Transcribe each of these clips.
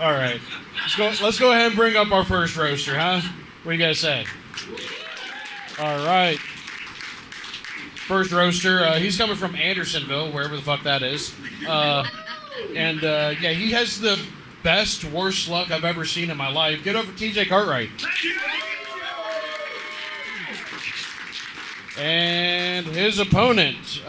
All right. Let's go ahead and bring up our first roaster, huh? What do you guys say? All right. First roaster, he's coming from Andersonville, wherever the fuck that is. Yeah, he has the best, worst luck I've ever seen in my life. Get over TJ Cartwright. And his opponent,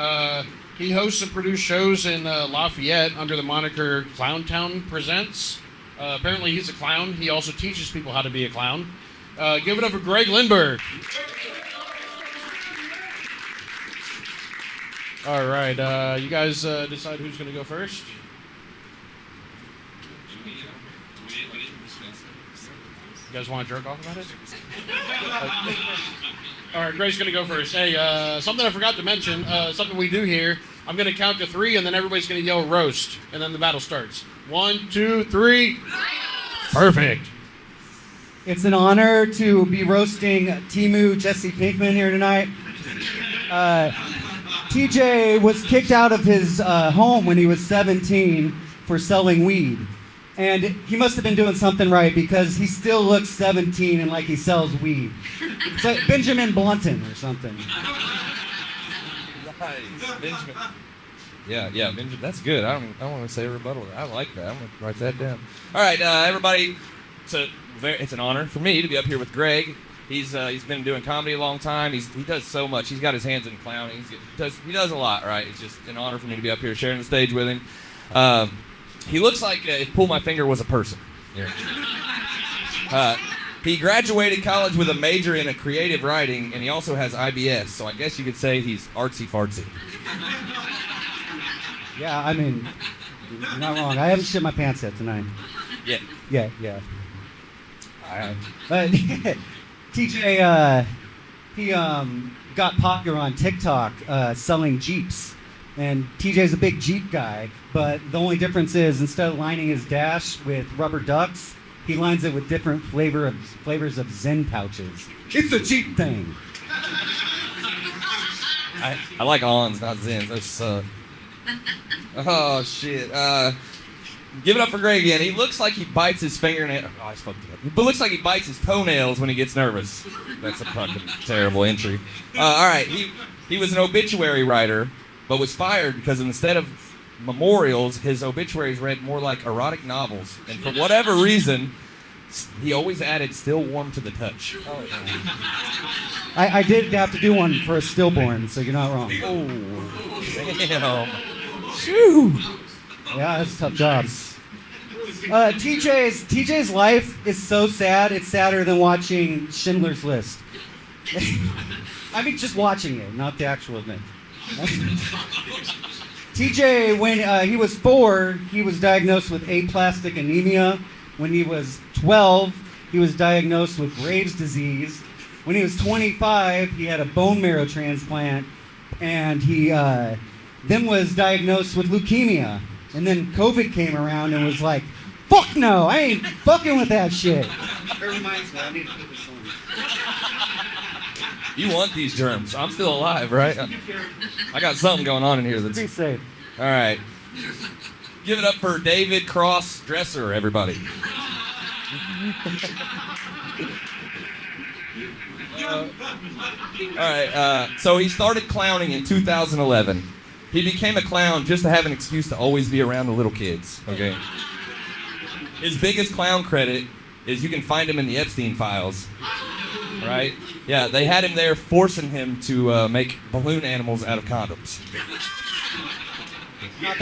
he hosts and produces shows in Lafayette under the moniker Clowntown Presents. Apparently he's a clown. He also teaches people how to be a clown. Give it up for Greg Lindburg. All right, you guys decide who's going to go first? You guys want to jerk off about it? All right, Greg's going to go first. Hey, something I forgot to mention, something we do here, I'm going to count to 3, and then everybody's going to yell roast, and then the battle starts. 1, 2, 3. Perfect. It's an honor to be roasting Timu Jesse Pinkman here tonight. TJ was kicked out of his home when he was 17 for selling weed. And he must have been doing something right because he still looks 17 and like he sells weed. It's like Benjamin Blunton or something. Nice. Benjamin. Yeah, Benjamin. That's good. I don't want to say a rebuttal. I like that. I'm going to write that down. All right, everybody. It's an honor for me to be up here with Greg. He's been doing comedy a long time. He does so much. He's got his hands in clowning. He does a lot, right? It's just an honor for me to be up here sharing the stage with him. He looks like if Pull My Finger was a person. Yeah. He graduated college with a major in creative writing, and he also has IBS. So I guess you could say he's artsy fartsy. Yeah, I mean, you're not wrong. I haven't shit my pants yet tonight. Yeah. But TJ, he got popular on TikTok selling Jeeps. And TJ's a big Jeep guy, but the only difference is instead of lining his dash with rubber ducks, he lines it with different flavors of Zen pouches. It's a Jeep thing. I like Ons, not Zens. Those suck. Oh, shit. Give it up for Greg again. He looks like he bites his fingernail. Oh, I fucked it up. But looks like he bites his toenails when he gets nervous. That's a fucking terrible entry. All right. He was an obituary writer, but was fired because instead of memorials, his obituaries read more like erotic novels. And for whatever reason, he always added "still warm to the touch." Oh, yeah. I did have to do one for a stillborn, so you're not wrong. Oh, damn. Shoo. Yeah, that's a tough job. TJ's life is so sad, it's sadder than watching Schindler's List. I mean, just watching it, not the actual event. TJ, when he was 4, he was diagnosed with aplastic anemia. When he was 12, he was diagnosed with Graves' disease. When he was 25, he had a bone marrow transplant, and he then was diagnosed with leukemia. And then COVID came around and was like, fuck no, I ain't fucking with that shit. It reminds me, I need to put this on. You want these germs. I'm still alive, right? I got something going on in here that's... Be safe. All right. Give it up for David Cross Dresser, everybody. All right. So he started clowning in 2011. He became a clown just to have an excuse to always be around the little kids, okay? His biggest clown credit is you can find him in the Epstein files, right? Yeah, they had him there forcing him to make balloon animals out of condoms. Not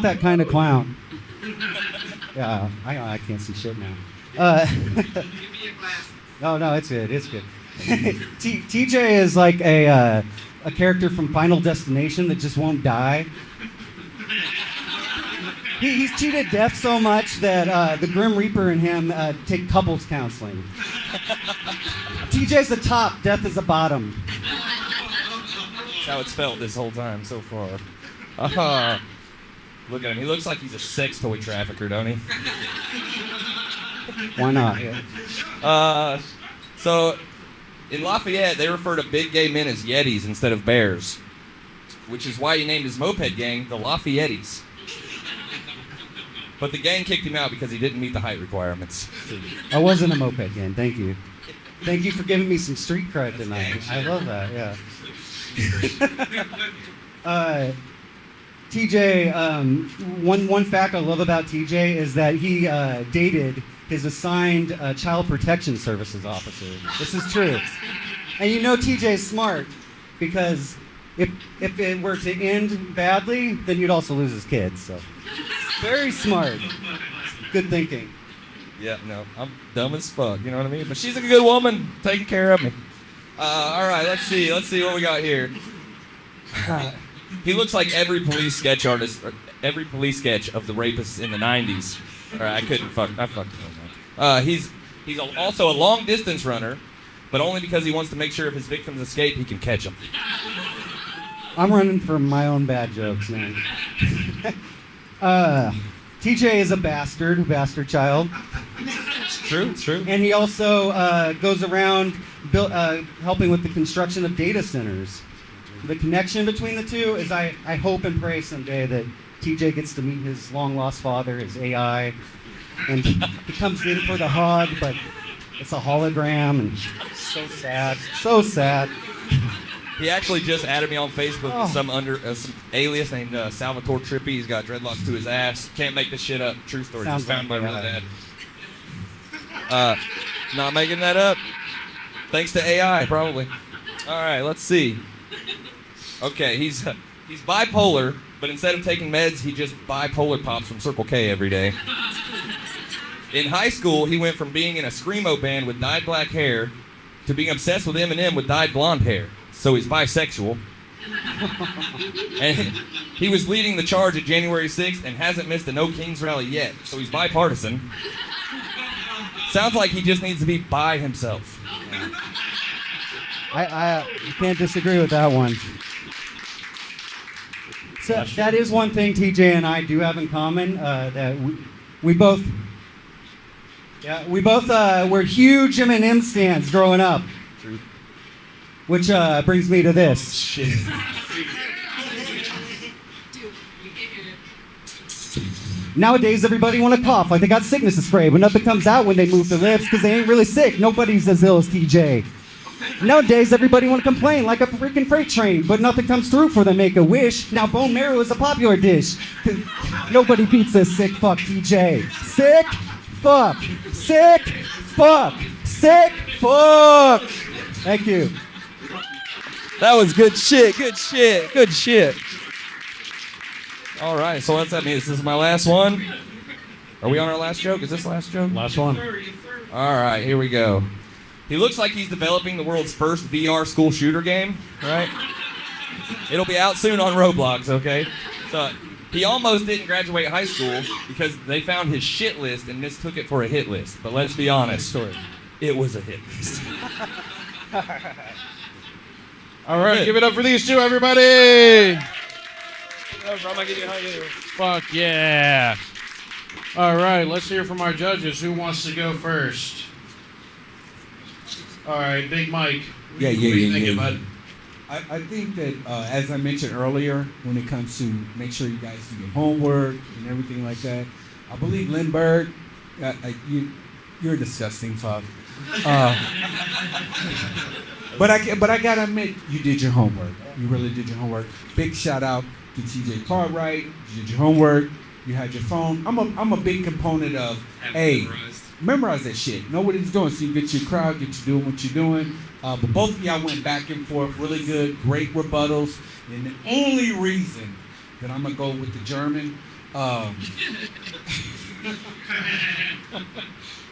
that kind of clown. Yeah, I can't see shit now. No, it's good. TJ is like a character from Final Destination that just won't die. He's cheated death so much that the Grim Reaper and him take couples counseling. TJ's the top, death is the bottom. That's how it's felt this whole time so far. Look at him. He looks like he's a sex toy trafficker, don't he? Why not? So, in Lafayette, they refer to big gay men as Yetis instead of bears, which is why he named his moped gang the Lafayetties. But the gang kicked him out because he didn't meet the height requirements. I wasn't a moped gang. Thank you. Thank you for giving me some street cred tonight. I love that. Yeah. TJ, one fact I love about TJ is that he dated his assigned child protection services officer. This is true. And you know TJ's smart because if it were to end badly, then you'd also lose his kids. So very smart. Good thinking. Yeah, no, I'm dumb as fuck, you know what I mean? But she's a good woman, taking care of me. All right, let's see what we got here. He looks like every police sketch artist, or every police sketch of the rapists in the 90s. All right, I fucked him. He's also a long distance runner, but only because he wants to make sure if his victims escape, he can catch them. I'm running from my own bad jokes, man. TJ is a bastard child. It's true. And he also goes around helping with the construction of data centers. The connection between the two is I hope and pray someday that TJ gets to meet his long-lost father, his AI, and he comes in for the hug, but it's a hologram, and so sad. So sad. He actually just added me on Facebook with some alias named Salvatore Trippi. He's got dreadlocks to his ass. Can't make this shit up. True story. Sounds Just found by like real that. dad. Not making that up. Thanks to AI, probably. All right, let's see. Okay, he's bipolar, but instead of taking meds, he just bipolar pops from Circle K every day. In high school, he went from being in a screamo band with dyed black hair to being obsessed with Eminem with dyed blonde hair. So he's bisexual. And he was leading the charge at January 6th and hasn't missed a No Kings rally yet. So he's bipartisan. Sounds like he just needs to be by himself. I can't disagree with that one. So that is one thing TJ and I do have in common, that we both were huge Eminem stands growing up. True. Which brings me to this. Shit. Nowadays, everybody want to cough like they got sickness spray, but nothing comes out when they move their lips because they ain't really sick. Nobody's as ill as TJ. Nowadays, everybody want to complain like a freaking freight train, but nothing comes through for the Make-A-Wish. Now, bone marrow is a popular dish. Nobody beats this sick fuck TJ. Sick fuck. Sick fuck. Sick fuck. Thank you. That was good shit. All right, so what's that mean? This is my last one? Are we on our last joke? Is this last joke? Last one. All right, here we go. He looks like he's developing the world's first VR school shooter game, right? It'll be out soon on Roblox, okay? So he almost didn't graduate high school because they found his shit list and mistook it for a hit list. But let's be honest, it was a hit list. All right, give it up for these two, everybody. Fuck yeah. All right, let's hear from our judges. Who wants to go first? All right, Big Mike. What do you think, bud? I think that, as I mentioned earlier, when it comes to make sure you guys do your homework and everything like that, I believe Lindburg, you're disgusting, fuck. But I gotta admit, you did your homework. You really did your homework. Big shout out to TJ Cartwright. You did your homework. You had your phone. I'm a big component of memorize that shit. Know what it's doing, so you get your crowd, get you doing what you're doing. But both of y'all went back and forth, really good, great rebuttals. And the only reason that I'm gonna go with the German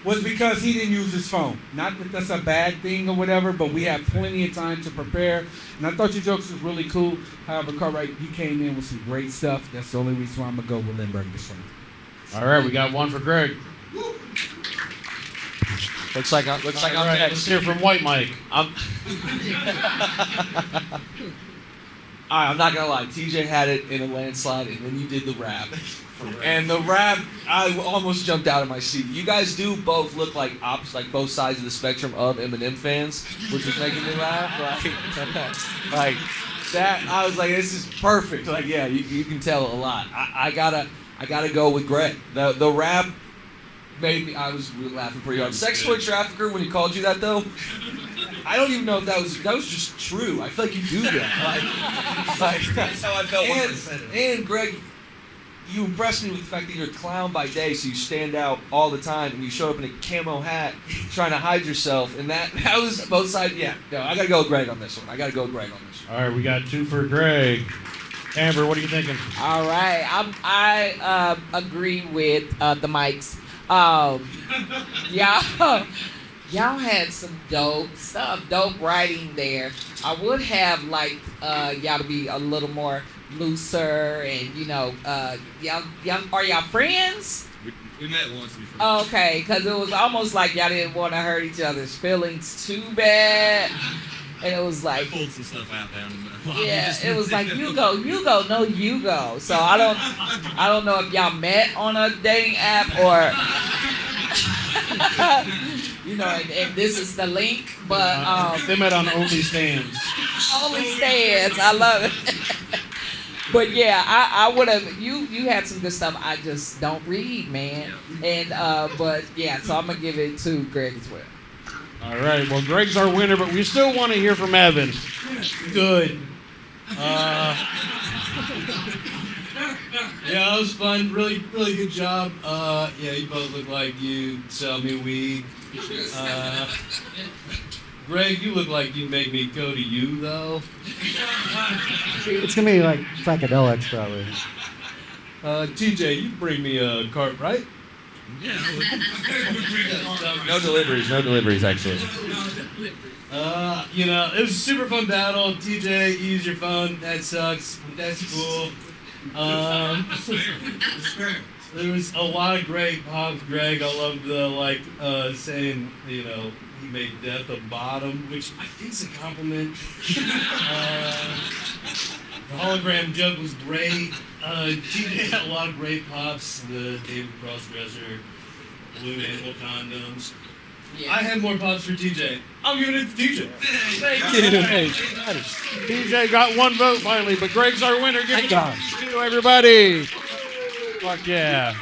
was because he didn't use his phone. Not that that's a bad thing or whatever, but we had plenty of time to prepare. And I thought your jokes was really cool. However, Cartwright, you came in with some great stuff. That's the only reason why I'm gonna go with Lindburg this one. All right, we got one for Greg. Looks like I'm All right, next. let's hear from White Mike. I'm not gonna lie. TJ had it in a landslide, and then you did the rap. And the rap, I almost jumped out of my seat. You guys do both look like like both sides of the spectrum of Eminem fans, which was making me laugh. Like that, I was like, this is perfect. Like, yeah, you can tell a lot. I I gotta go with Greg. The rap made me. I was laughing pretty hard. Sex toy trafficker. When he called you that though, I don't even know if that was just true. I feel like you do that. Like That's how I felt once I said it. and Greg, you impressed me with the fact that you're a clown by day, so you stand out all the time, and you showed up in a camo hat trying to hide yourself, and that was both sides. Yeah, no, I gotta go with Greg on this one. All right, we got 2 for Greg. Amber, what are you thinking? All right, I agree with the mics. Y'all had some dope stuff, dope writing there. I would have liked y'all to be a little more looser, and y'all are y'all friends? We met once before. Oh, okay, because it was almost like y'all didn't want to hurt each other's feelings too bad, and it was like, Pulled some stuff out down in the lobby. yeah, it was like you go, no, you go. So I don't know if y'all met on a dating app or, and this is the link, but They met on OnlyFans. OnlyFans, I love it. But yeah, I would have. You had some good stuff. I just don't read, man. And but yeah, so I'm gonna give it to Greg as well. All right, well, Greg's our winner, but we still want to hear from Evan. Good. Yeah, it was fun. Really good job. Yeah, you both look like you sell me weed. Greg, you look like you make me go to you, though. It's gonna be like psychedelics, probably. TJ, you bring me a Cartwright? No deliveries actually. It was a super fun battle. TJ, use your phone. That sucks. That's cool. There was a lot of great pops, Greg. I loved the saying, he made death a bottom, which I think is a compliment. The hologram joke was great. TJ had a lot of great pops. The David Crossdresser, blue animal condoms. Yeah. I had more pops for TJ. I'm giving it to TJ. Thank you. Hey, TJ got 1 vote finally, but Greg's our winner. Give it up to everybody. Fuck yeah.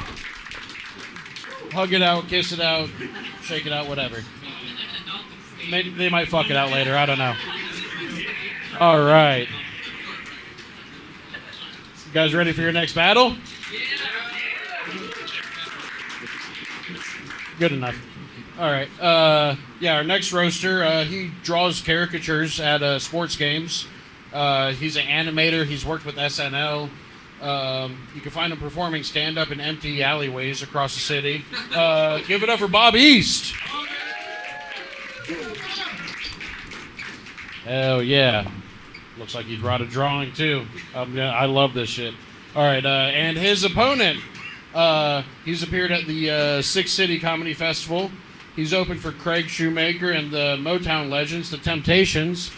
Hug it out, kiss it out, shake it out, whatever. Maybe they might fuck it out later. I don't know. All right. You guys ready for your next battle? Good enough. All right. Our next roaster, he draws caricatures at sports games. He's an animator. He's worked with SNL. You can find him performing stand-up in empty alleyways across the city. Give it up for Bob East. Hell yeah. Looks like he brought a drawing, too. I love this shit. All right, and his opponent, he's appeared at the Six City Comedy Festival. He's opened for Craig Shoemaker and the Motown legends, the Temptations.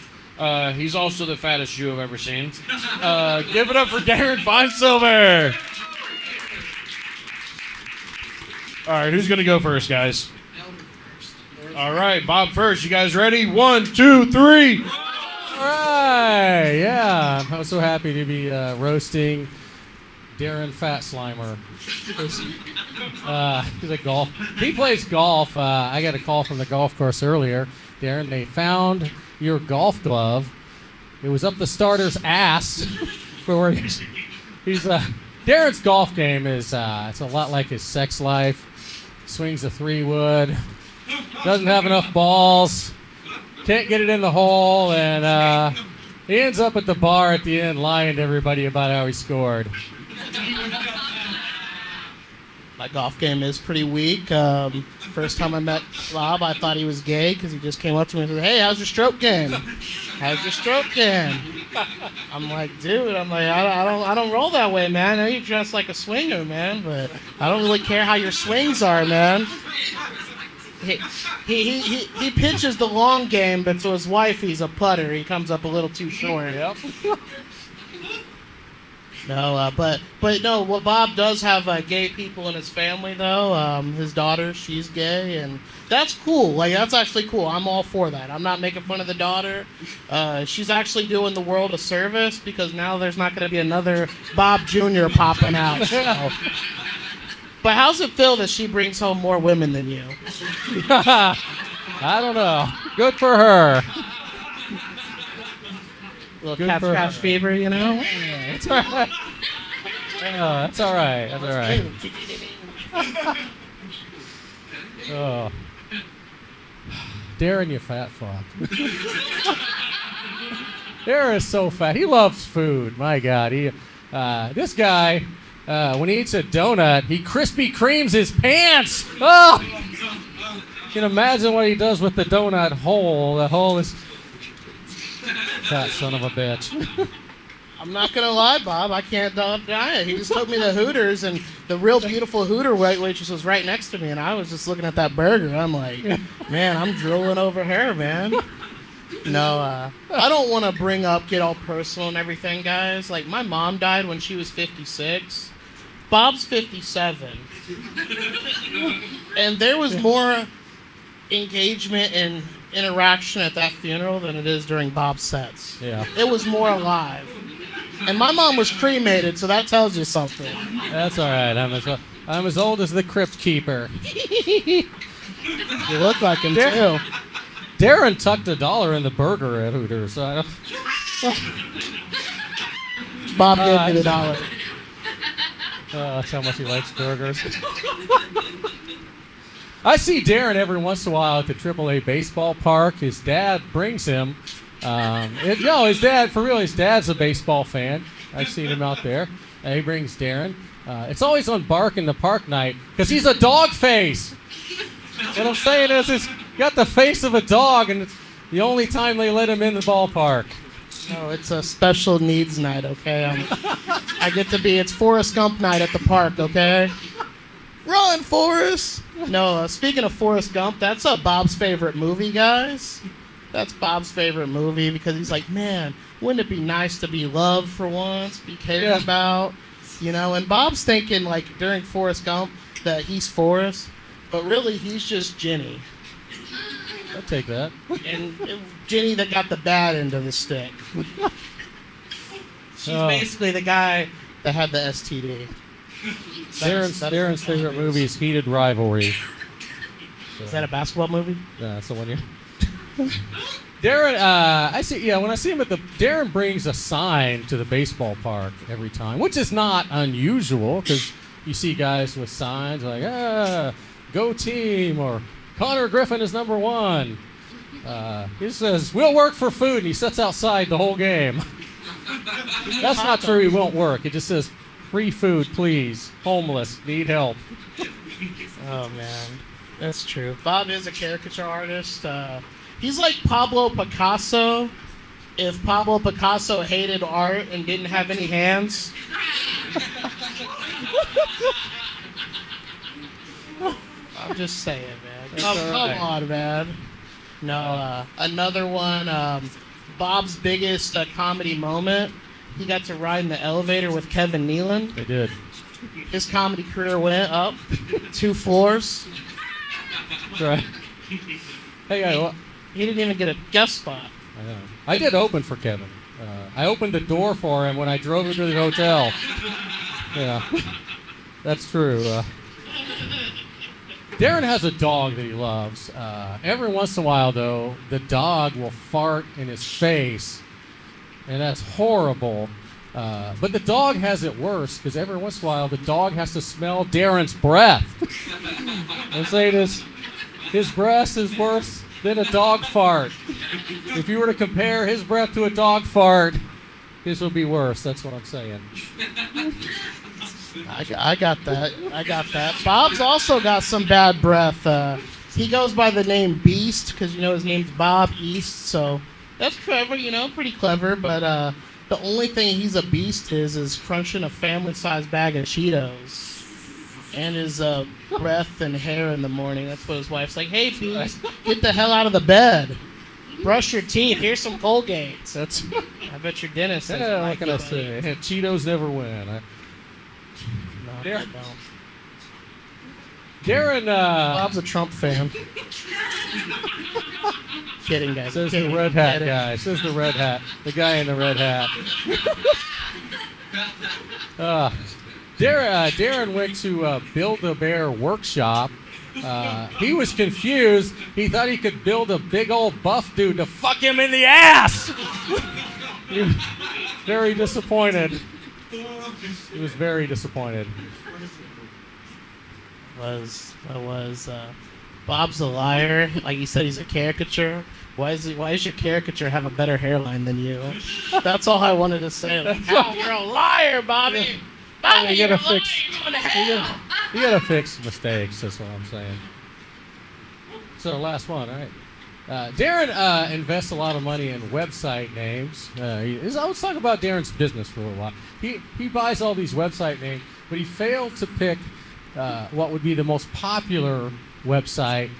He's also the fattest Jew I've ever seen. Give it up for Darren Finesilver. All right, who's going to go first, guys? All right, Bob first. You guys ready? 1, 2, 3. All right, yeah. I'm so happy to be roasting Darren Fat Slimer. He's a golf. He plays golf. I got a call from the golf course earlier. Darren, they found your golf glove. It was up the starter's ass. Darren's golf game is it's a lot like his sex life. Swings a 3-wood. Doesn't have enough balls. Can't get it in the hole, and he ends up at the bar at the end lying to everybody about how he scored. My golf game is pretty weak. First time I met Rob, I thought he was gay because he just came up to me and said, "Hey, how's your stroke game? How's your stroke game?" I'm like, dude, I don't roll that way, man. I know you dress like a swinger, man, but I don't really care how your swings are, man. He pitches the long game, but to his wife, he's a putter. He comes up a little too short. Yep. No, but no. Well, Bob does have gay people in his family, though. His daughter, she's gay, and that's cool. Like, that's actually cool. I'm all for that. I'm not making fun of the daughter. She's actually doing the world a service because now there's not going to be another Bob Jr. popping out. So. But how's it feel that she brings home more women than you? I don't know. Good for her. Little cash fever, you know? Yeah, it's all right. That's all right. That's all right. Oh. Darren, you fat fuck. Darren is so fat. He loves food. My God. This guy, when he eats a donut, he Krispy Kremes his pants. Oh! You can imagine what he does with the donut hole. The hole is... Fat son of a bitch. I'm not gonna lie, Bob. I can't deny it. He just took me to Hooters, and the real beautiful Hooter waitress was right next to me, and I was just looking at that burger. I'm like, man, I'm drooling over her, man. No, I don't want to get all personal and everything, guys. Like, my mom died when she was 56. Bob's 57. And there was more engagement and interaction at that funeral than it is during Bob's sets. Yeah. It was more alive. And my mom was cremated, so that tells you something. That's all right. I'm as old as the crypt keeper. You look like him, too. Darren tucked $1 in the burger at Hooters. So I don't... Bob gave me $1. That's how much he likes burgers. I see Darren every once in a while at the AAA baseball park. His dad brings him. His dad's a baseball fan. I've seen him out there. He brings Darren. It's always on Bark in the Park night because he's a dog face. What I'm saying is he's got the face of a dog, and it's the only time they let him in the ballpark. No, it's a special needs night, okay? It's Forrest Gump night at the park, okay? Run, Forrest! No, speaking of Forrest Gump, that's Bob's favorite movie, guys. That's Bob's favorite movie because he's like, man, wouldn't it be nice to be loved for once, be cared about, you know? And Bob's thinking, like, during Forrest Gump that he's Forrest, but really he's just Jenny. I'll take that. And Jenny that got the bad end of the stick. She's basically the guy that had the STD. Darren's favorite movie is Heated Rivalry. Is that a basketball movie? Yeah, that's the one. Darren, when I see him Darren brings a sign to the baseball park every time, which is not unusual because you see guys with signs like, go team, or Connor Griffin is number 1. He says, we'll work for food, and he sits outside the whole game. That's not true, he won't work. It just says, free food, please. Homeless, need help. Oh, man. That's true. Bob is a caricature artist. He's like Pablo Picasso. If Pablo Picasso hated art and didn't have any hands. I'm just saying, man. Come on, man. No, another one. Bob's biggest comedy moment. He got to ride in the elevator with Kevin Nealon. They did. His comedy career went up 2 floors. Right. Hey, he didn't even get a guest spot. I know. I did open for Kevin. I opened the door for him when I drove him to the hotel. Yeah, that's true. Darren has a dog that he loves. Every once in a while, though, the dog will fart in his face, and that's horrible. But the dog has it worse because every once in a while, the dog has to smell Darren's breath. I'm saying this. His breath is worse than a dog fart. If you were to compare his breath to a dog fart, his would be worse. That's what I'm saying. I got that. Bob's also got some bad breath. He goes by the name Beast because, his name's Bob East. So that's clever, pretty clever. But the only thing he's a beast is crunching a family-sized bag of Cheetos. And his breath and hair in the morning. That's what his wife's like, hey, Beast, get the hell out of the bed. Brush your teeth. Here's some Colgates. That's I bet your dentist says yeah. What like can I it, say? Cheetos never win. No, There- I don't. Darren Bob's a Trump fan. Kidding, guys. says the Kidding. red hat Kidding. guy. Says the red hat. The guy in the red hat. Darren went to Build-A-Bear workshop. He was confused. He thought he could build a big old buff dude to fuck him in the ass. He was very disappointed. He was very disappointed. Bob's a liar. Like you said, he's a caricature. Why does your caricature have a better hairline than you? That's all I wanted to say. Like, you're a liar, Bobby. Bobby, You you're a gotta liar. fix. You're going to hell. You gotta fix mistakes. That's what I'm saying. So last one, all right. Darren invests a lot of money in website names. Let's talk about Darren's business for a little while. He buys all these website names, but he failed to pick what would be the most popular website.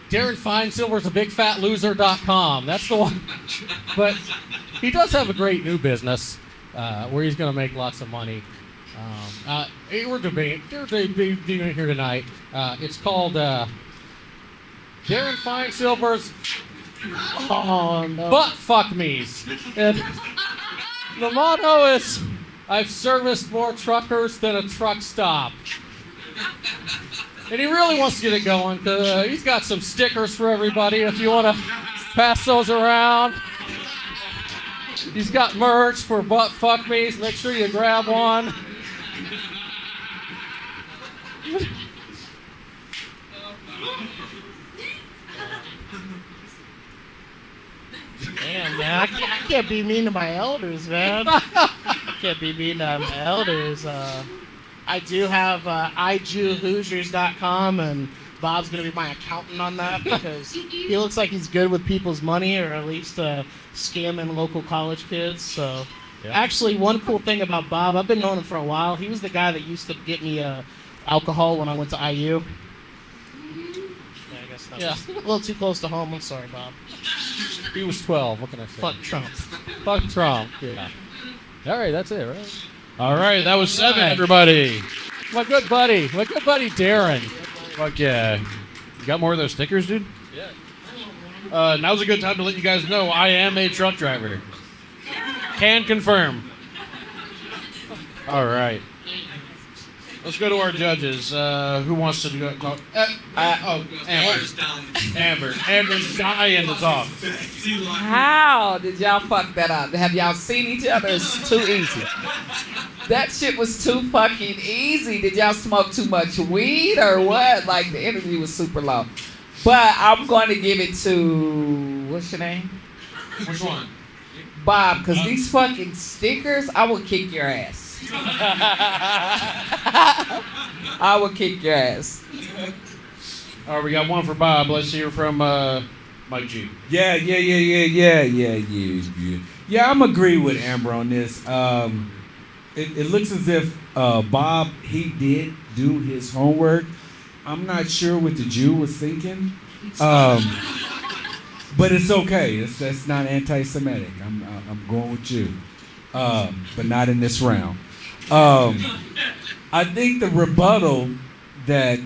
Darren Finesilver's a bigfatloser.com. That's the one. But he does have a great new business where he's going to make lots of money. We're debating here tonight. It's called Darren Finesilver's Butt Fuck Me's. And the motto is, I've serviced more truckers than a truck stop. And he really wants to get it going because he's got some stickers for everybody if you want to pass those around. He's got merch for Butt Fuck Me's. Make sure you grab one. Damn, man. I can't be mean to my elders, man. I can't be mean to my elders. I do have IJewHoosiers.com, and Bob's going to be my accountant on that because he looks like he's good with people's money, or at least scamming local college kids. So, Actually, one cool thing about Bob, I've been knowing him for a while. He was the guy that used to get me alcohol when I went to IU. Yeah, I guess that was a little too close to home. I'm sorry, Bob. He was 12. What can I say? Fuck Trump. Fuck Trump. Yeah. All right, that's it, right? All right, that was 7, everybody. My good buddy Darren. Fuck yeah. You got more of those stickers, dude? Yeah. Now's a good time to let you guys know I am a truck driver. Can confirm. All right. Let's go to our judges. Who wants to go? Amber. Amber's dying to talk. How did y'all fuck that up? Have y'all seen each other? It's too easy. That shit was too fucking easy. Did y'all smoke too much weed or what? Like, the energy was super low. But I'm going to give it to, what's your name? Which one? Bob, because these fucking stickers, I will kick your ass. I will kick your ass. All right, we got one for Bob. Let's hear from Mike G. Yeah. Yeah, I'm agree with Amber on this. It looks as if Bob, he did do his homework. I'm not sure what the Jew was thinking. But it's okay. That's not anti-Semitic. I'm going with you. But not in this round. I think the rebuttal that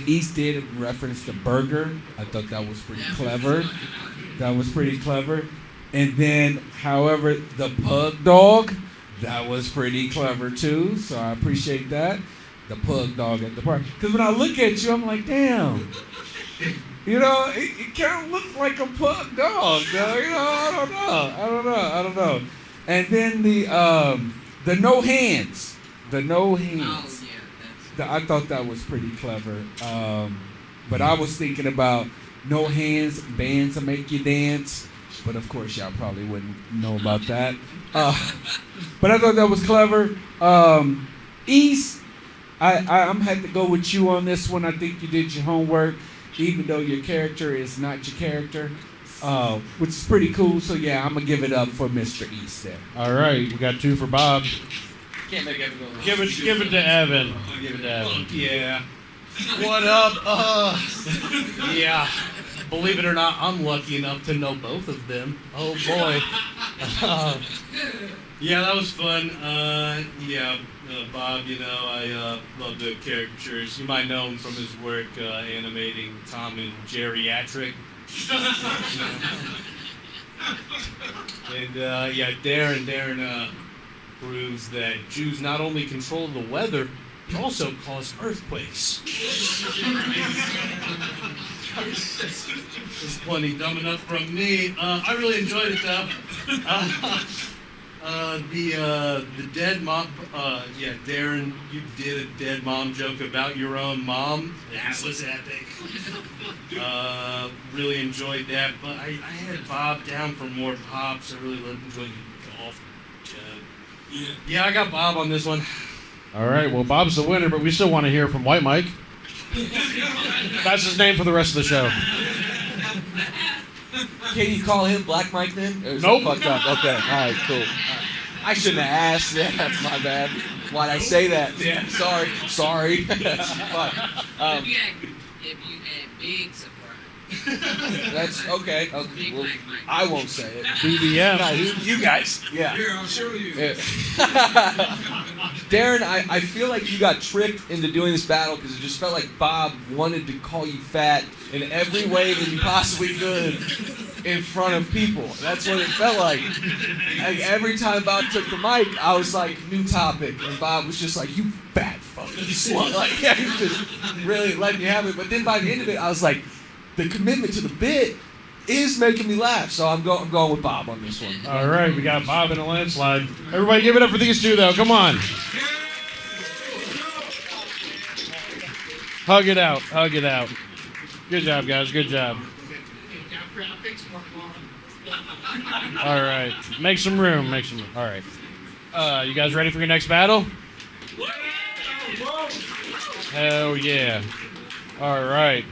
East did in reference to burger, I thought that was pretty clever. And then, however, the pug dog, that was pretty clever too. So I appreciate that. The pug dog at the park. Because when I look at you, I'm like, damn. You know, it kind of looks like a pug dog. You know, I don't know. And then the no hands. The no hands. I thought that was pretty clever. But I was thinking about no hands, bands to make you dance. But of course, y'all probably wouldn't know about that. But I thought that was clever. East, I'm had to go with you on this one. I think you did your homework, even though your character is not your character, which is pretty cool. So yeah, I'm gonna give it up for Mr. East there. All right, we got 2 for Bob. Can't make Evan go. Give it to Evan. Give it to Evan. Yeah. What up? Yeah. believe it or not, I'm lucky enough to know both of them. Oh boy. Yeah, that was fun. Bob, I love the caricatures. You might know him from his work animating Tom and Geriatric. And Darren proves that Jews not only control the weather, but also cause earthquakes. It's plenty dumb enough from me. I really enjoyed it though. The dead mom, Darren, you did a dead mom joke about your own mom. That was epic. Really enjoyed that, but I had Bob down for more pops. I really enjoyed the golf joke. Yeah, I got Bob on this one. All right, well, Bob's the winner, but we still want to hear from White Mike. That's his name for the rest of the show. Can you call him Black Mike then? Or is it Nope. fucked up? Okay, all right, cool. I shouldn't have asked. Yeah, that's my bad. Why'd I say that? Yeah, sorry. But, If you had big surprise. that's okay. Well, I won't say it. BBM. No, you guys. Yeah. Here, I'll show you. Yeah. Darren, I feel like you got tricked into doing this battle because it just felt like Bob wanted to call you fat in every way that he possibly could in front of people. That's what it felt like. Like every time Bob took the mic, I was like, new topic. And Bob was just like, you fat fucking slut. Like, yeah, he was just really letting you have it. But then by the end of it, I was like, the commitment to the bit is making me laugh. So I'm going with Bob on this one. All right, we got Bob in a landslide. Everybody give it up for these two, though. Come on. Hug it out. Good job, guys. Good job. All right. Make some room. All right. You guys ready for your next battle? Hell yeah. All right.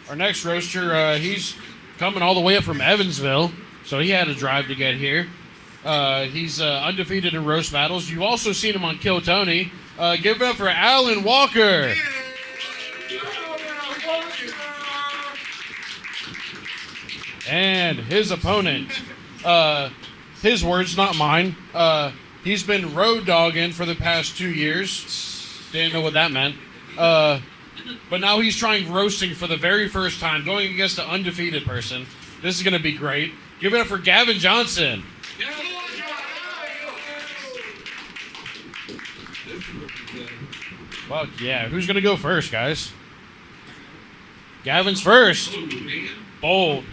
Our next roaster, he's coming all the way up from Evansville, so he had to drive to get here. He's undefeated in roast battles. You've also seen him on Kill Tony. Give it up for Alan Walker. And his opponent, his words, not mine. He's been road dogging for the past 2 years. Didn't know what that meant. But now he's trying roasting for the very first time, going against an undefeated person. This is going to be great. Give it up for Gavin Johnson. Well, yeah. Who's going to go first, guys? Gavin's first. Bold.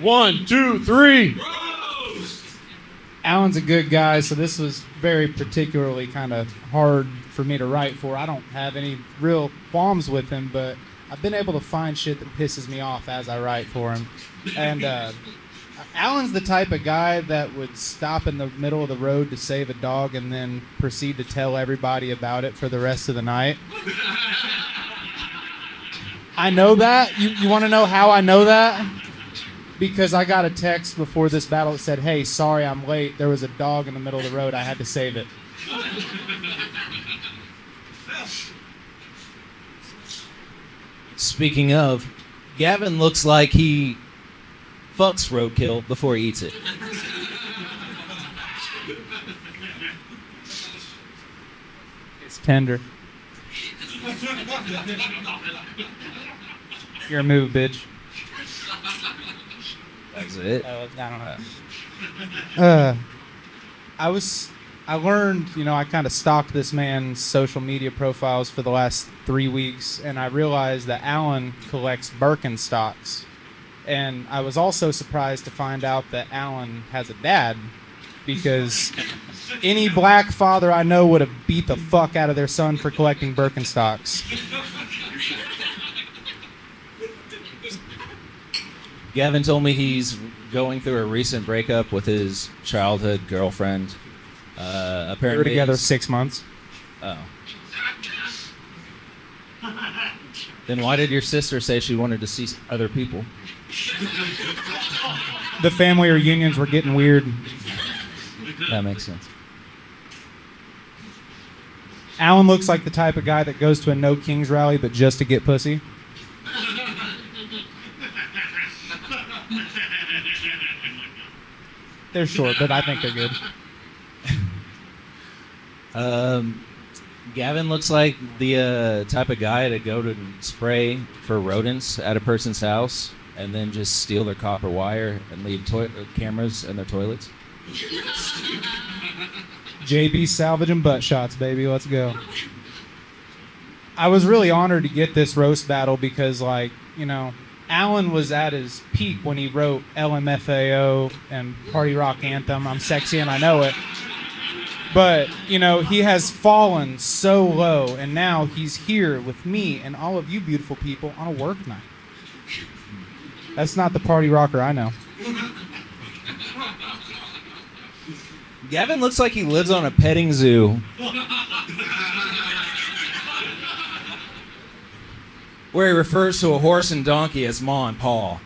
1, 2, 3. Alan's a good guy, so this was very particularly kind of hard for me to write for. I don't have any real qualms with him, but I've been able to find shit that pisses me off as I write for him. And Alan's the type of guy that would stop in the middle of the road to save a dog and then proceed to tell everybody about it for the rest of the night. I know that. You want to know how I know that? Because I got a text before this battle that said, hey, sorry I'm late. There was a dog in the middle of the road. I had to save it. Speaking of, Gavin looks like he fucks roadkill before he eats it. It's tender. Your move, bitch. That's it. I don't know. I learned, I kind of stalked this man's social media profiles for the last 3 weeks, and I realized that Alan collects Birkenstocks. And I was also surprised to find out that Alan has a dad, because any black father I know would have beat the fuck out of their son for collecting Birkenstocks. Gavin told me he's going through a recent breakup with his childhood girlfriend. Apparently, They were together 6 months. Oh. Then why did your sister say she wanted to see other people? The family reunions were getting weird. That makes sense. Alan looks like the type of guy that goes to a No Kings rally, but just to get pussy. They're short, but I think they're good. Gavin looks like the type of guy to go to spray for rodents at a person's house and then just steal their copper wire and leave cameras in their toilets. JB salvage and butt shots, baby. Let's go. I was really honored to get this roast battle because, like, you know, Alan was at his peak when he wrote LMFAO and Party Rock Anthem. I'm sexy and I know it. But, you know, he has fallen so low, and now he's here with me and all of you beautiful people on a work night. That's not the party rocker I know. Gavin looks like he lives on a petting zoo. Where he refers to a horse and donkey as Ma and Pa.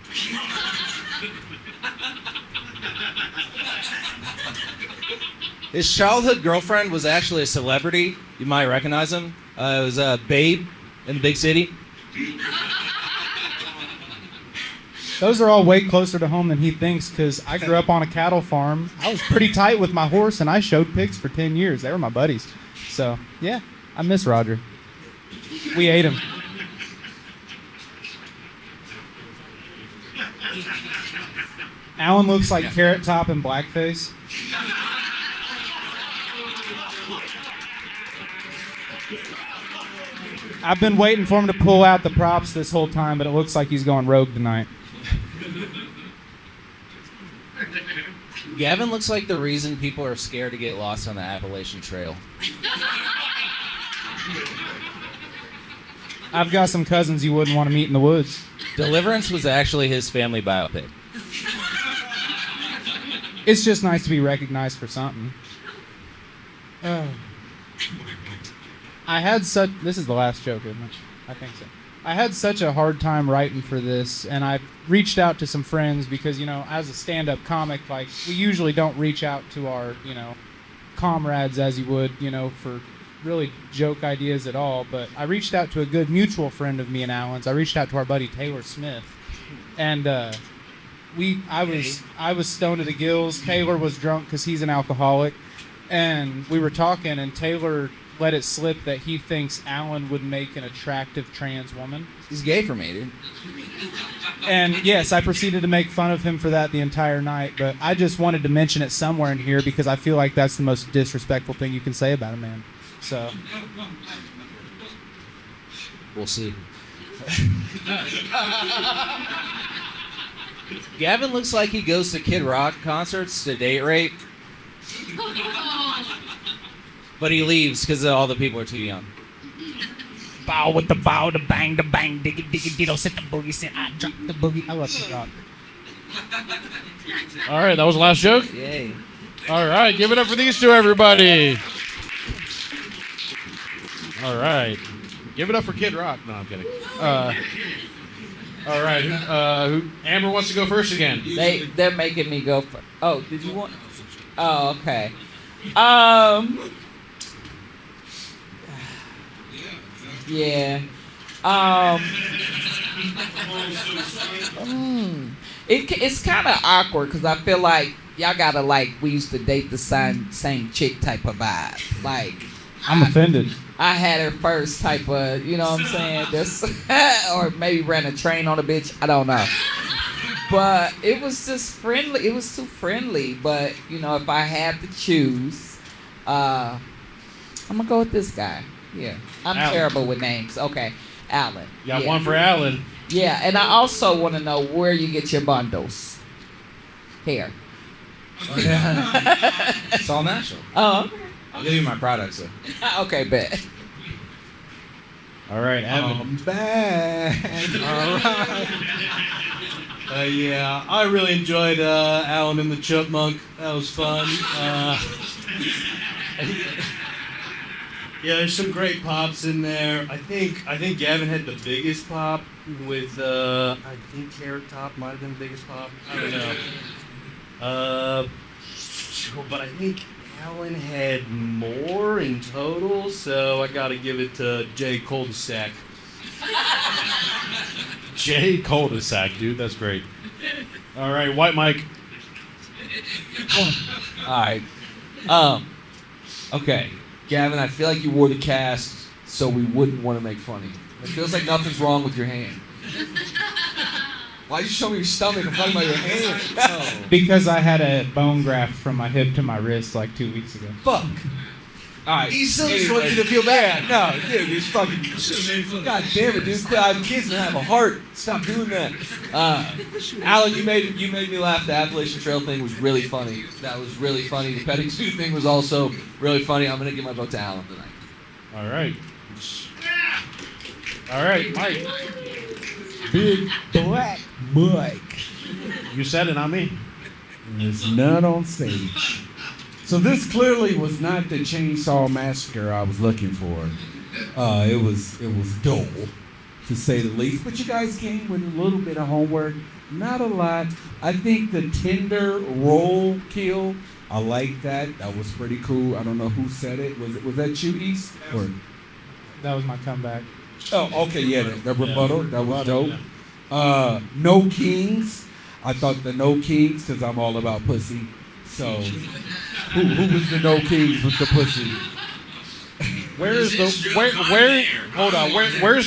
His childhood girlfriend was actually a celebrity. You might recognize him. It was Babe in the big city. Those are all way closer to home than he thinks because I grew up on a cattle farm. I was pretty tight with my horse, and I showed pigs for 10 years. They were my buddies. So, yeah, I miss Roger. We ate him. Alan looks like Carrot Top in blackface. I've been waiting for him to pull out the props this whole time, but it looks like he's going rogue tonight. Gavin looks like the reason people are scared to get lost on the Appalachian Trail. I've got some cousins you wouldn't want to meet in the woods. Deliverance was actually his family biopic. It's just nice to be recognized for something. This is the last joke, isn't it? I think so. I had such a hard time writing for this, and I reached out to some friends because, you know, as a stand-up comic, like, we usually don't reach out to our, you know, comrades as you would, you know, for really joke ideas at all. But I reached out to a good mutual friend of me and Alan's. I reached out to our buddy Taylor Smith, and I was stoned to the gills. Taylor was drunk because he's an alcoholic, and we were talking, and Taylor let it slip that he thinks Alan would make an attractive trans woman. He's gay for me, dude. And yes, I proceeded to make fun of him for that the entire night, but I just wanted to mention it somewhere in here because I feel like that's the most disrespectful thing you can say about a man. So, we'll see. Gavin looks like he goes to Kid Rock concerts to date rape. But he leaves because all the people are too young. Bow with the bow, the bang, diggy, diggy, diddle, sit the boogie, sit, I drop the boogie. I love the rock. All right, that was the last joke? Yay. All right, give it up for these two, everybody. All right. Give it up for Kid Rock. No, I'm kidding. All right. Amber wants to go first again. They're making me go first. Oh, did you want? Oh, okay. Yeah. It's kind of awkward because I feel like y'all gotta we used to date the same chick type of vibe. Like, I'm offended. I had her first type of, you know what I'm saying? This, or maybe ran a train on a bitch. I don't know. But it was just friendly. It was too friendly. But, you know, if I had to choose, I'm going to go with this guy. Yeah. I'm Alan. terrible with names. Okay. Alan. Got one for Alan. Yeah. And I also want to know where you get your bundles. Here. It's all natural. Oh, okay. I'll give you my products, though. Okay, bet. All right, Evan. I'm back. All right. Yeah, I really enjoyed Alan and the Chipmunk. That was fun. Yeah, there's some great pops in there. I think Gavin had the biggest pop with I think Carrot Top might have been the biggest pop. I don't know. But I think Alan had more in total, so I gotta give it to Jay Cul-de-sac. Jay Cul-de-sac, dude, that's great. All right, White Mike. All right. Okay. Gavin, I feel like you wore the cast so we wouldn't want to make fun of you. It feels like nothing's wrong with your hand. Why'd you show me your stomach? I'm talking about your hand. No. Because I had a bone graft from my hip to my wrist like 2 weeks ago. Fuck. All right. He still just wants you to feel bad. No, dude, it's fucking. God damn it, dude. Quit. I have kids and I have a heart. Stop doing that. Alan, you made me laugh. The Appalachian Trail thing was really funny. That was really funny. The petting zoo thing was also really funny. I'm gonna give my vote to Alan tonight. All right. All right, Mike. Big Black Mike. You said it, not me. There's none on stage. So this clearly was not the Chainsaw Massacre I was looking for. It was dull, to say the least. But you guys came with a little bit of homework, not a lot. I think the tender roll kill, I like that. That was pretty cool. I don't know who said it. Was that you, East? Or That was my comeback. oh, okay, yeah, the rebuttal. That was dope. No kings. I thought the no kings, because I'm all about pussy. So, who was the no kings with the pussy? Where's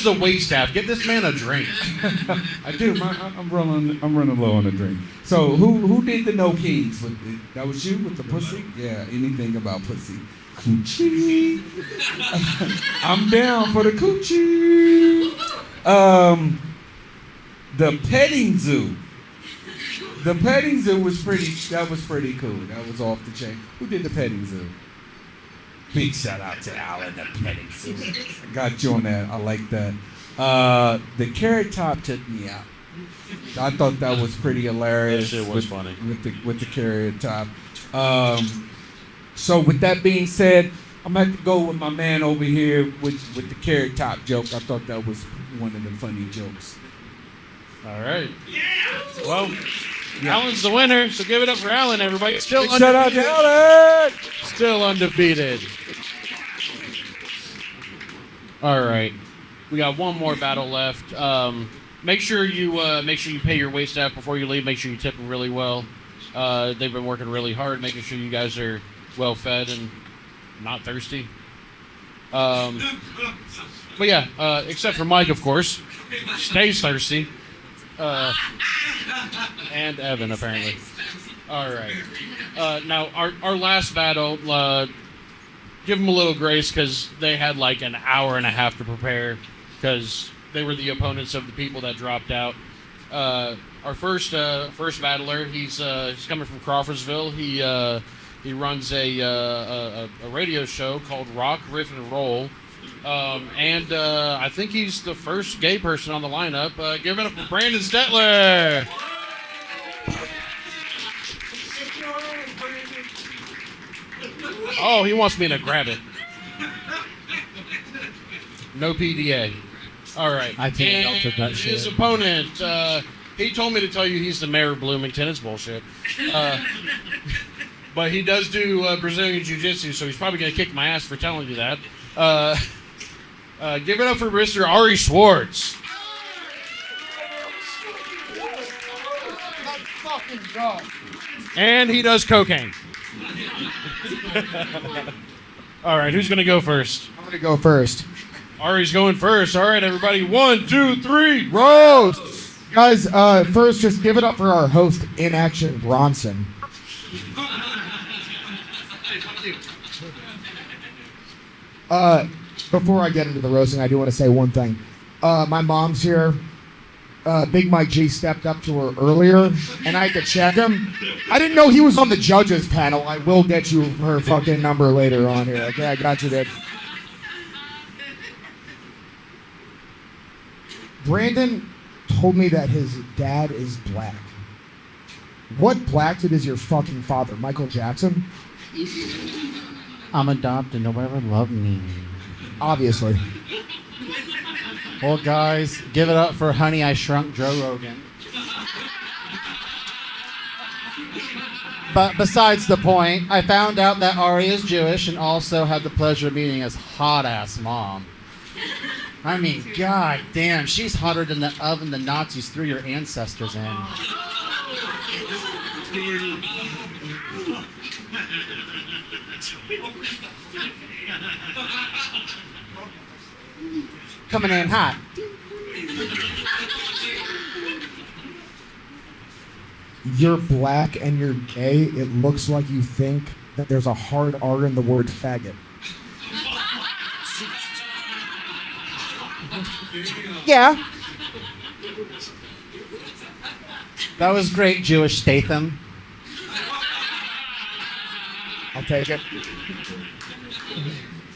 the wait staff? Get this man a drink. I do. I'm running low on a drink. So, who did the no kings? That was you with the pussy? Yeah, anything about pussy. Coochie. I'm down for the coochie. The petting zoo. The petting zoo was pretty cool. That was off the chain. Who did the petting zoo? Big shout out to Alan, the petting zoo. I got you on that. I like that. The Carrot Top took me out. I thought that was pretty hilarious. That shit was funny. With the Carrot Top. So with that being said, I'm going to have to go with my man over here with the Carrot Top joke. I thought that was one of the funny jokes. All right. Well, Alan's the winner, so give it up for Alan, everybody. Still Shout out to undefeated. Alan! Still undefeated. All right. We got one more battle left. Make sure you pay your wait staff before you leave. Make sure you tip them really well. They've been working really hard, making sure you guys are well fed and not thirsty. But yeah, except for Mike, of course, stays thirsty. And Evan, apparently. All right. Now, our last battle, give them a little grace because they had like an hour and a half to prepare because they were the opponents of the people that dropped out. Our first battler, he's coming from Crawfordsville. He runs a radio show called Rock, Riff, and Roll. And I think he's the first gay person on the lineup. Give it up for Brandon Stetler. Oh, he wants me to grab it. No PDA. All right. I think and took that his shit. opponent, he told me to tell you he's the mayor of Bloomington. It's bullshit. But he does do Brazilian Jiu-Jitsu, so he's probably going to kick my ass for telling you that. Give it up for Mr. Ari Swartz. And he does cocaine. All right, who's going to go first? I'm going to go first. Ari's going first. All right, everybody. 1, 2, 3. Roast! Guys, first, just give it up for our host in action, Bronson. Before I get into the roasting, I do want to say one thing. My mom's here. Big Mike G stepped up to her earlier, and I had to check him. I didn't know he was on the judges panel. I will get you her fucking number later on here. Okay, I got you there. Brandon told me that his dad is black. What black dude is your fucking father? Michael Jackson? I'm adopted. Nobody ever loved me. Obviously. Well, guys, give it up for Honey, I Shrunk Joe Rogan. But besides the point, I found out that Ari is Jewish and also had the pleasure of meeting his hot-ass mom. I mean, god damn, she's hotter than the oven the Nazis threw your ancestors in. Coming in hot. You're black and you're gay. It looks like you think that there's a hard R in the word faggot. Yeah. That was great, Jewish Statham. I'll take it.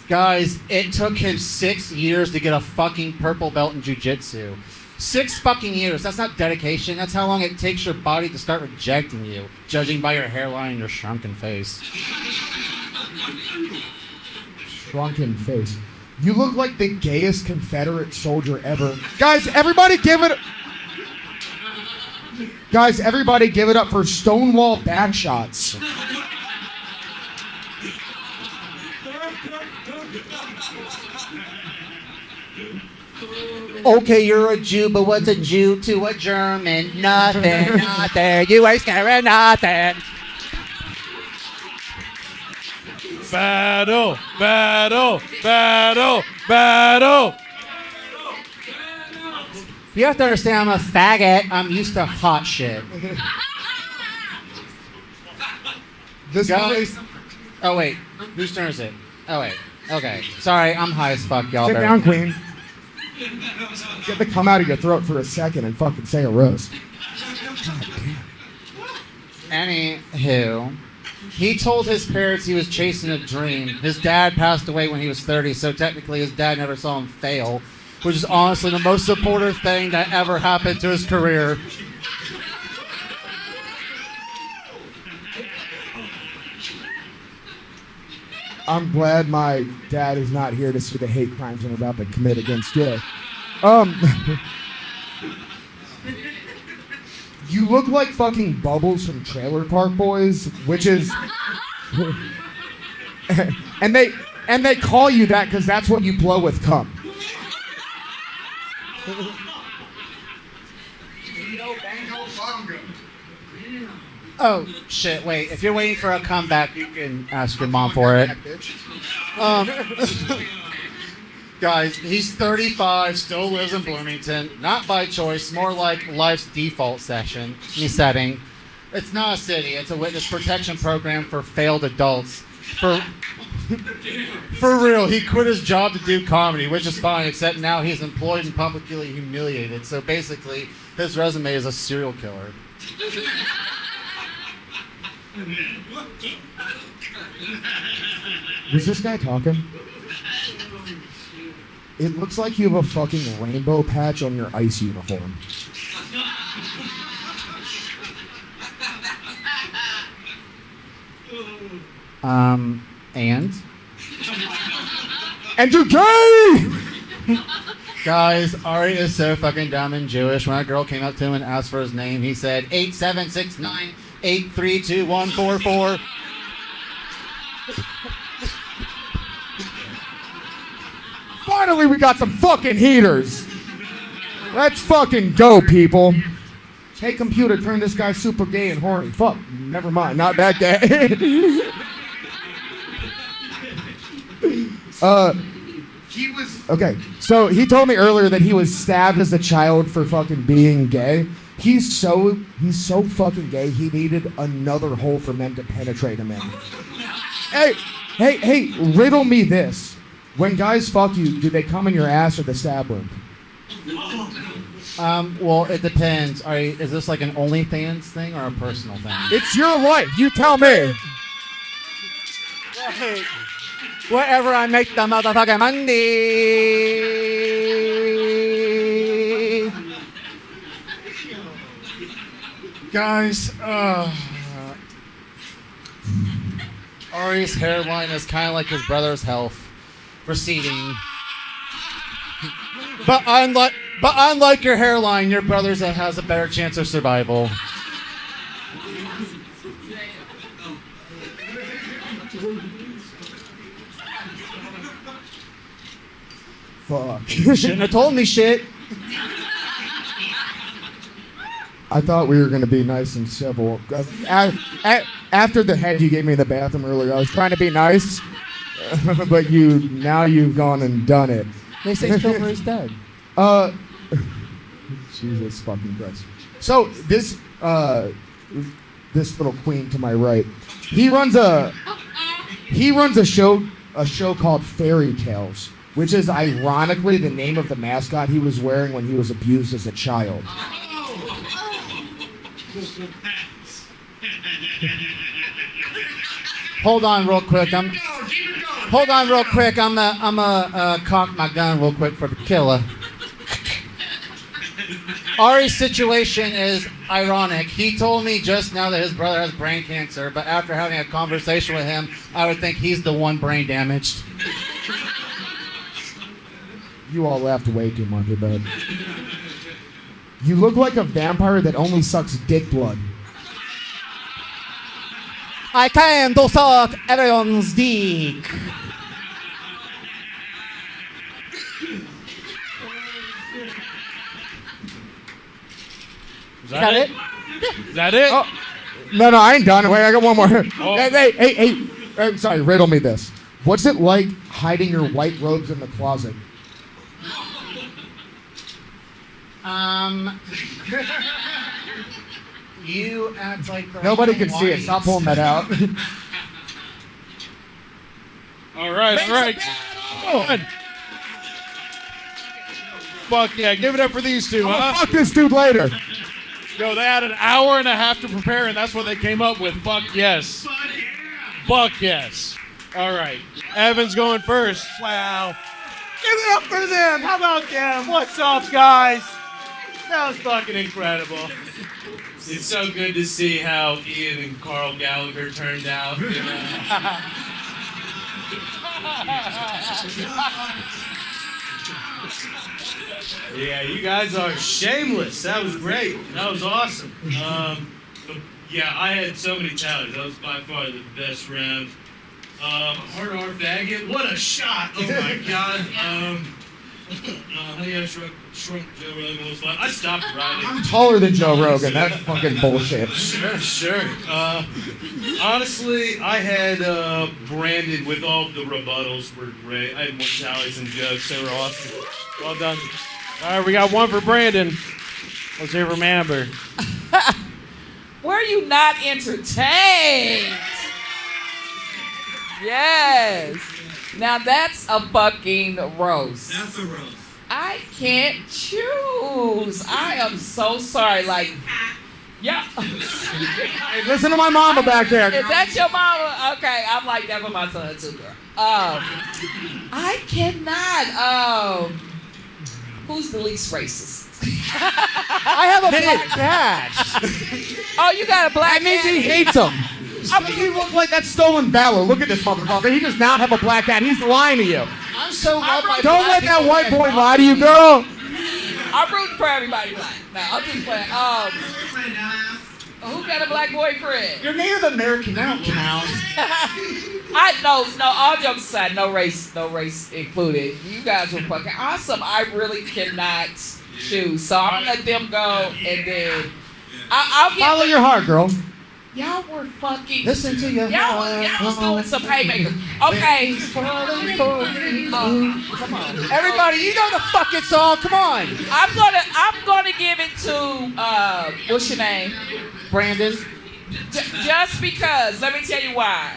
Guys, it took him 6 years to get a fucking purple belt in jiu-jitsu. 6 fucking years. That's not dedication. That's how long it takes your body to start rejecting you, judging by your hairline and your shrunken face. Shrunken face. You look like the gayest Confederate soldier ever. Guys, everybody give it up for Stonewall Backshots. Okay, you're a Jew, but what's a Jew to a German? Nothing, nothing. You ain't scaring nothing. Battle, battle, battle, battle. You have to understand, I'm a faggot. I'm used to hot shit. This Guys. Oh, wait. Whose turn is it? Oh, wait. Okay. Sorry, I'm high as fuck, y'all. Sit Bear down, with me. Queen. Get the come out of your throat for a second and fucking say a roast. Anywho, he told his parents he was chasing a dream. His dad passed away when he was 30, so technically his dad never saw him fail, which is honestly the most supportive thing that ever happened to his career. I'm glad my dad is not here to see the hate crimes I'm about to commit against you. You look like fucking Bubbles from Trailer Park Boys, which is... and they call you that because that's what you blow with cum. Oh, shit, wait. If you're waiting for a comeback, you can ask your mom for it. Guys, he's 35, still lives in Bloomington. Not by choice, more like life's default setting. It's not a city, it's a witness protection program for failed adults. For real, he quit his job to do comedy, which is fine, except now he's employed and publicly humiliated. So basically, his resume is a serial killer. Was this guy talking? It looks like you have a fucking rainbow patch on your ice uniform. And you're gay! Guys, Ari is so fucking dumb and Jewish. When a girl came up to him and asked for his name, he said 8769832144. Finally, we got some fucking heaters. Let's fucking go, people. Hey, computer, turn this guy super gay and horny. Fuck, never mind, not that gay. Okay, so he told me earlier that he was stabbed as a child for fucking being gay. He's so fucking gay, he needed another hole for men to penetrate him in. Hey, riddle me this. When guys fuck you, do they come in your ass or the stab wound? Well, it depends. Is this like an OnlyFans thing or a personal thing? It's your life, you tell me. Whatever I make the motherfucking Monday. Guys, Ari's hairline is kind of like his brother's health, receding. But unlike your hairline, your brother's has a better chance of survival. Fuck. You shouldn't have told me shit. I thought we were going to be nice and civil. After the head you gave me in the bathroom earlier, I was trying to be nice, but now you've gone and done it. They say Stetler is dead. Jesus fucking Christ. So this little queen to my right, he runs a show called Fairy Tales, which is ironically the name of the mascot he was wearing when he was abused as a child. Hold on real quick. I'm a cock my gun real quick for the killer. Ari's situation is ironic. He told me just now that his brother has brain cancer, but after having a conversation with him, I would think he's the one brain damaged. You all laughed way too much at that. You look like a vampire that only sucks dick blood. I came to suck everyone's dick. Is that it? Is that it? Oh, no, I ain't done. Wait, I got one more. Oh. Hey, sorry, riddle me this. What's it like hiding your white robes in the closet? You act like the Nobody can see it. Stop pulling that out. All right. Fuck yeah, give it up for these two, huh? Fuck this dude later. Yo, they had an hour and a half to prepare, and that's what they came up with. Fuck yes. Fuck yes. All right. Evan's going first. Wow. Give it up for them. How about them? What's up, guys? That was fucking incredible. It's so good to see how Ian and Carl Gallagher turned out. You know? Yeah, you guys are shameless. That was great. That was awesome. Yeah, I had so many tallies. That was by far the best round. Hard R faggot. What a shot! Oh my god. Yeah, shrunk Joe Rogan was fun. I stopped riding. I'm taller than Joe Rogan. That's fucking bullshit. Sure. Honestly, I had Brandon with all the rebuttals were great. I had more tallies than jokes. They were awesome. Well done. All right, we got one for Brandon. Let's hear from Amber. Were you not entertained? Yes. Now that's a fucking roast. That's a roast. I can't choose. I am so sorry. Like, yeah. Hey, listen to my mama back there. Is that your mama? Okay, I'm like that for my son too, girl. I cannot. Who's the least racist? I have a black cat. Oh, you got a black That means cat? he hates him. I mean, you look like that's stolen valor. Look at this motherfucker. He does not have a black cat. He's lying to you. I'm so loved by Don't black let that people white and boy brown lie to you, people. girl. I'm rooting for everybody black. No, I'm just playing. Who got a black boyfriend? You're Native American. That don't count. No, all jokes aside, no race included. You guys were fucking awesome. I really cannot choose. So I'm gonna let them go and then I'll get Follow your heart, girl. Y'all were fucking Listen to your Y'all was doing some haymakers. Okay. Come on. Everybody, you know the fucking song. Come on. I'm gonna give it to what's your name? Brandon. Just because. Let me tell you why.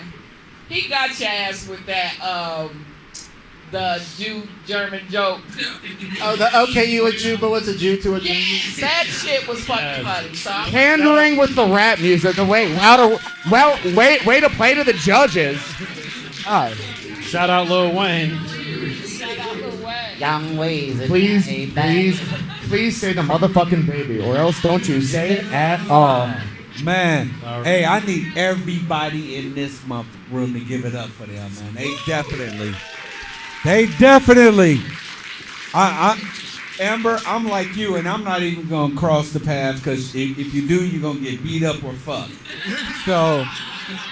He got your ass with that the Jew German joke. Oh, okay, you a Jew, but what's a Jew to a Jew? That shit was fucking funny. So Pandering with the rap music. Way to play to the judges. All right. Shout out Lil Wayne. Young ways. Please say the motherfucking baby, or else don't you say it at all. Man, hey, I need everybody in this room to give it up for them, man. They definitely. Amber, I'm like you, and I'm not even gonna cross the path because if you do, you're gonna get beat up or fucked. So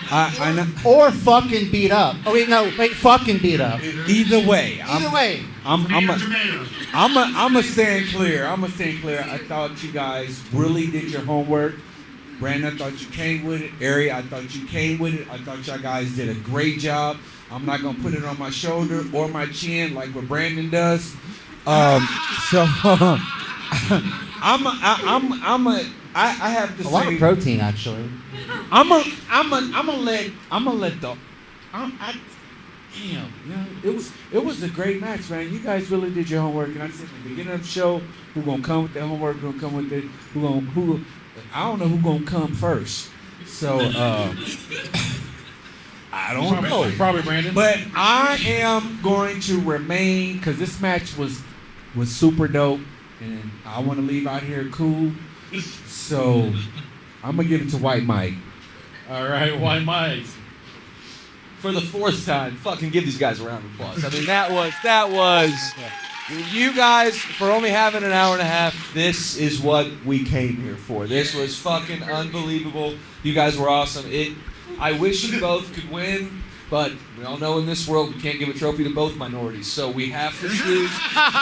I know. Or fucking beat up. Oh wait, no, wait, fucking beat up. Either way. Either way. I'm a stand clear. I thought you guys really did your homework. Brandon, I thought you came with it. Ari, I thought you came with it. I thought y'all guys did a great job. I'm not gonna put it on my shoulder or my chin like what Brandon does. I have to say a lot of protein, actually. I'm gonna let the. Damn, it was a great match, man. You guys really did your homework, and I said at the beginning of the show, who gonna come with their homework? Who gonna come with it? Who? I don't know who gonna come first. So I don't know. Probably Brandon. But I am going to remain because this match was super dope, and I want to leave out here cool. So I'm gonna give it to White Mike. All right, White Mike. For the fourth time, fucking give these guys a round of applause. I mean, that was you guys, for only having an hour and a half, this is what we came here for. This was fucking unbelievable. You guys were awesome. I wish you both could win, but we all know in this world we can't give a trophy to both minorities. So we have to choose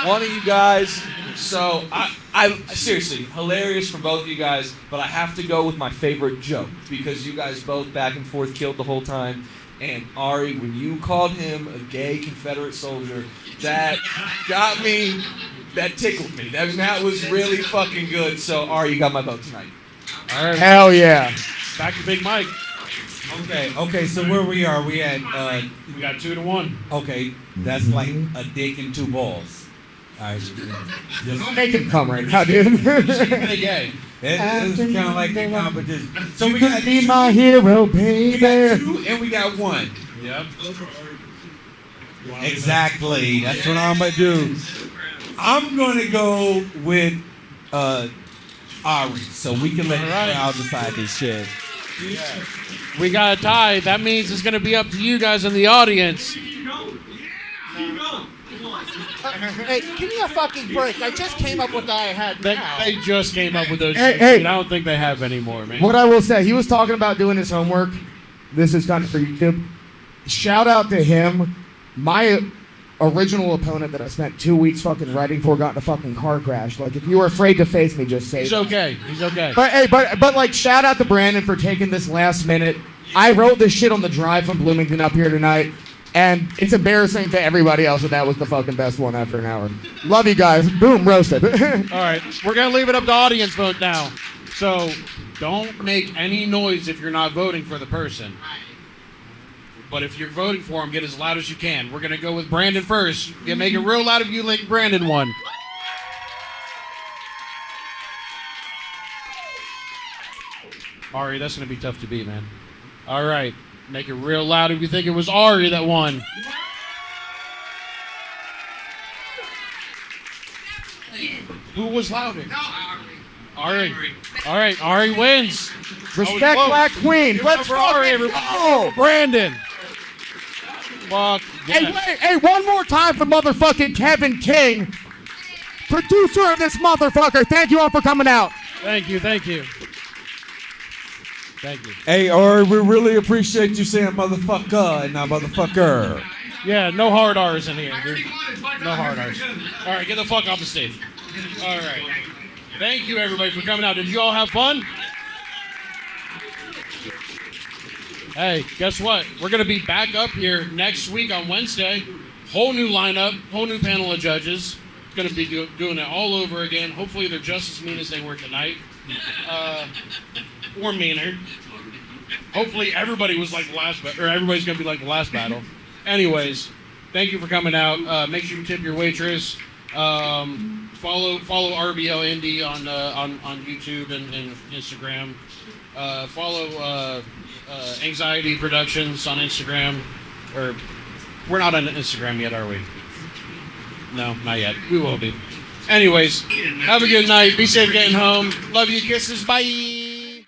one of you guys. So I seriously, hilarious for both of you guys, but I have to go with my favorite joke because you guys both back and forth killed the whole time. And Ari, when you called him a gay Confederate soldier, that got me, that tickled me. That was really fucking good. So Ari, you got my vote tonight. All right. Hell yeah. Back to Big Mike. Okay, so where we are, we at we got 2-1. Okay, that's like a dick and two balls. All right, Don't make him come right now, dude. Gay. It's kind of like a competition. So You could be my hero, baby. We got 2 and we got 1. Yep. Exactly. That's what I'm gonna do. I'm gonna go with Ari, so we can let the crowd decide this shit. Yeah. We got a tie. That means it's gonna be up to you guys in the audience. Hey, give me a fucking break. I just came up with what I had now. They just came up with those Hey, shit, hey. dude. I don't think they have anymore, man. What I will say, he was talking about doing his homework. This is kind of for YouTube. Shout out to him. My original opponent that I spent 2 weeks fucking writing for got in a fucking car crash. Like, if you were afraid to face me, just say He's okay. He's okay. But hey, but like, shout out to Brandon for taking this last minute. I wrote this shit on the drive from Bloomington up here tonight, and it's embarrassing to everybody else that was the fucking best one after an hour. Love you guys. Boom, roasted. All right, we're gonna leave it up to audience vote now. So don't make any noise if you're not voting for the person. But if you're voting for him, get as loud as you can. We're gonna go with Brandon first. Make it real loud if you think Brandon won. Ari, that's gonna be tough to beat, man. All right, make it real loud if you think it was Ari that won. Who was louder? Ari. All right, Ari wins. Respect Black Queen. Let's for Ari, everybody. Oh, Brandon. Fuck. Hey, yes. wait, hey, one more time for motherfucking Kevin King, producer of this motherfucker. Thank you all for coming out. Thank you, thank you. Thank you. Hey, Ari, we really appreciate you saying motherfucker and not motherfucker. Yeah, no hard R's in here, dude. No hard R's. All right, get the fuck off the stage. All right. Thank you, everybody, for coming out. Did you all have fun? Hey, guess what? We're going to be back up here next week on Wednesday. Whole new lineup, whole new panel of judges. Going to be doing it all over again. Hopefully they're just as mean as they were tonight. Or meaner. Hopefully everybody was like the last or everybody's going to be like the last battle. Anyways, thank you for coming out. Make sure you tip your waitress. Follow RBL Indy on YouTube and Instagram. Follow Anxiety Productions on Instagram. Or we're not on Instagram yet, are we? No, not yet. We will be. Anyways, have a good night. Be safe getting home. Love you. Kisses. Bye.